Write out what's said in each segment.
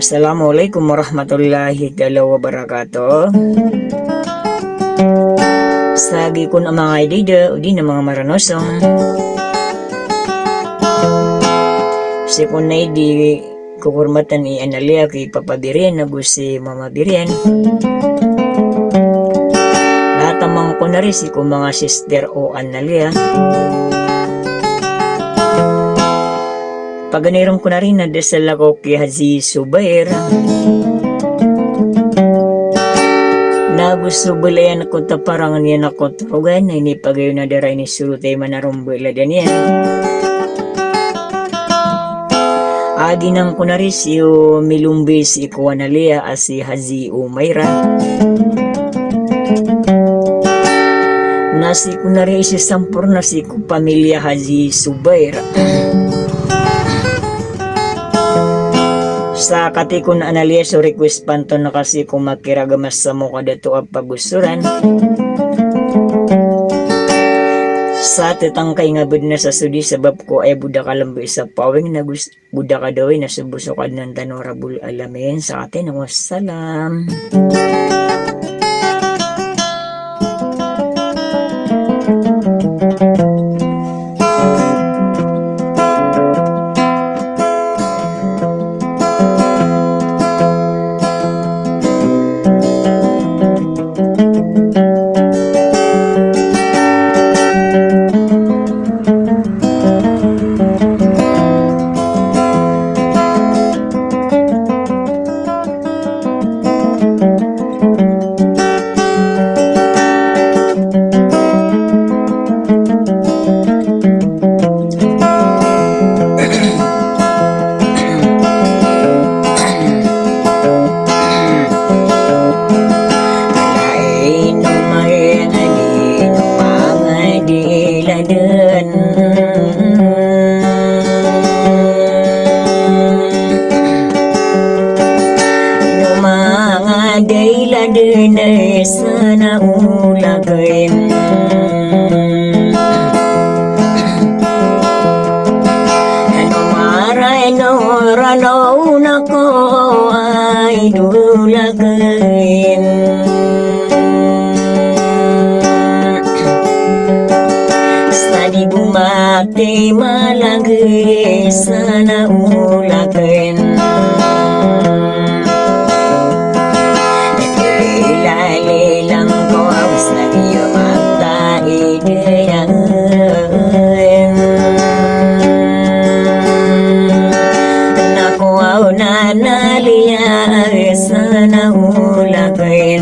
Assalamualaikum warahmatullahi taala wabarakatuh. Sagi ko na mga idida o di na mga maranosong. Si ko na di kukurmatan ni Analia kay Papabirian na gusi Mama Birian. Natamang ko na rin si ko mga sister o Analia. Paganiram ko na rin na dasal ako kay Haji Subair. Na gusto balayan ako taparangan yan ako turugan na inipagayo na daray ni surutay manarumbala dan yan. Aginang ko na rin siyo milumbi si Ikuanalia as si Haji Umayra. Nasi ko na rin si Sampur na si ko pamilya Haji Subair. Sa katikon Analia so request panto na kasi kung makiragamas sa mo kada to ang pagusturan. Sa tetangkay nga bud na sa sudi sabab ko ay buda ka lambo isa pawing na buda ka daw na subusokad ng tanorabul alamin sa atin. Wassalam. Sana ulagay ano maray no ranaw na ko ay dulagay sa di bumati malagay sana ulagay sana ulagay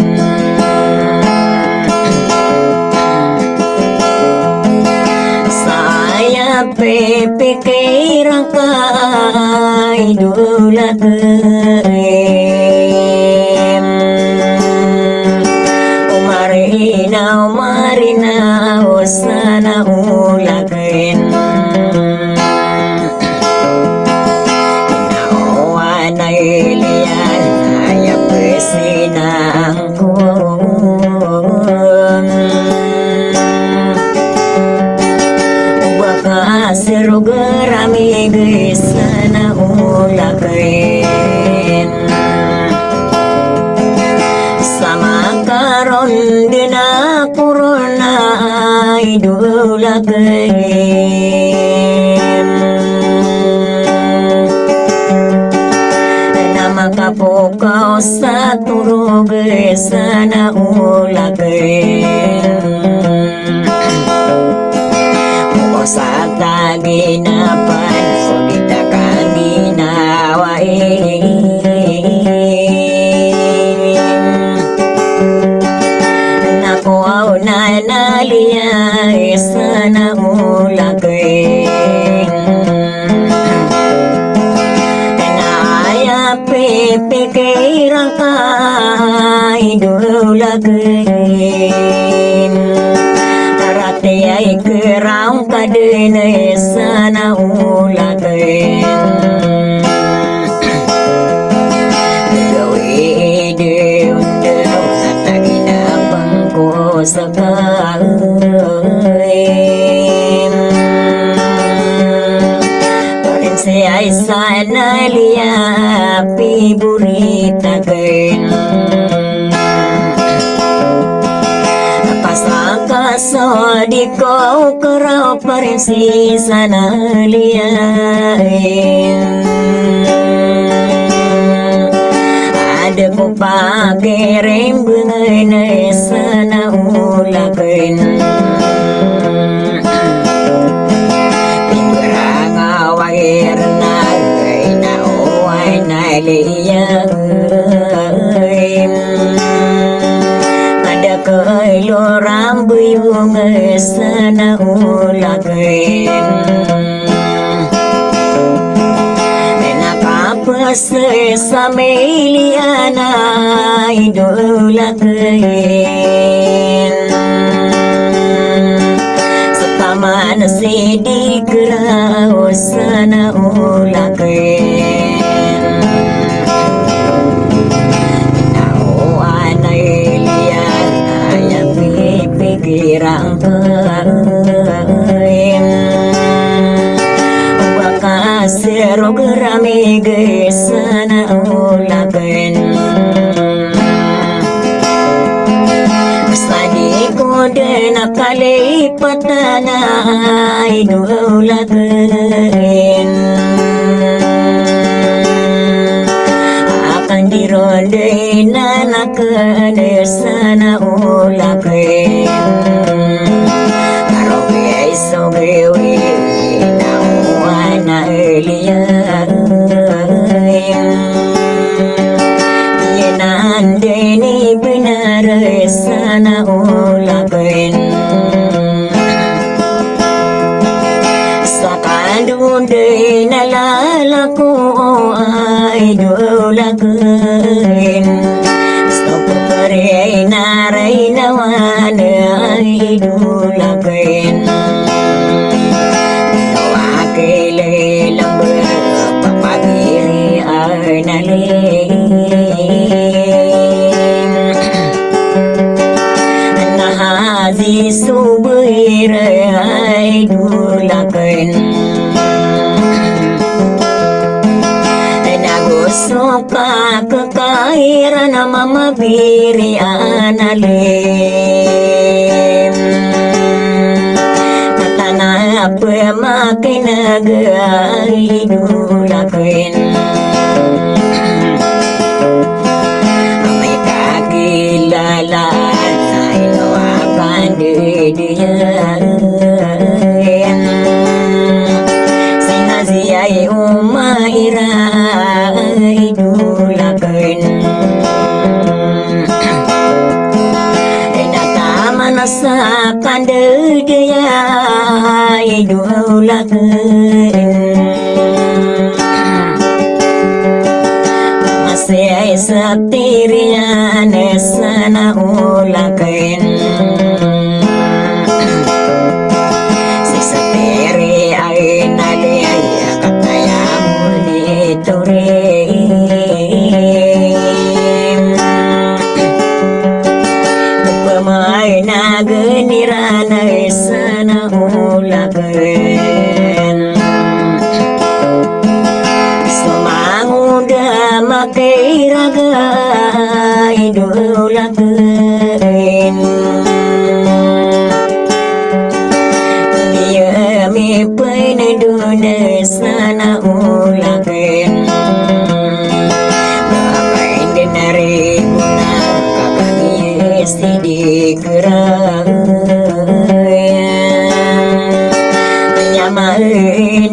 saya pepikirang ka ay dulagay umarina sana ulagay sinang ko baka sirugarami sana ulagay sama karon din ako na ay dulagay makapukaw sa turog sana ulagay o sa taginapan kulita kang ginawain nakuaw na Analia sana ulagay pipikirang ka ay dulagay arati ay kirang ka din sana ulagay gawin din sa taginapang ko sa kain parin siya ay sana liyapi burita kain pasaka di ko karaw pa rin si sanaliyain ada ko pakirim bengay na sana ulakin pingrang awir na ay nauway na liyain ada kailoram buyung sana ulakin sa Meliana idolakin sa taman sidik raw sana ulakin nauan ay liyan ay pipikirang sero gerami gesana ulaken sadi kode nakale patana idulaken akan dironde nanakan sana ulaken karo beso bewi Yenandeni benar sana ulaken sakandunde nalalaku idolaken stop pare narai nawan idolaken nahazi subir ay dulakan nagusto ka kakairan na mamabiri analim natanap makinagay dulakan sinaziyay umaira idulakan natama na sa kandadaya idulakan masay sa tiriyan sana ulakan naganirana sana ulakan sumanguda makairaga idulakan dia mi peneduna sana ulakan ngapain denari guna kakak sidik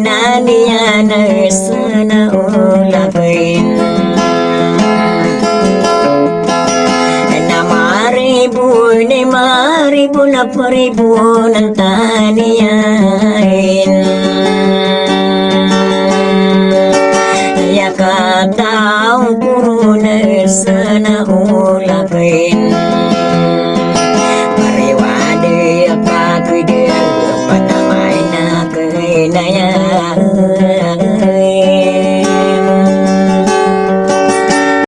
nanian sana ulakan na maribu na paribu ng tanian ya kataong puro na sana ulakan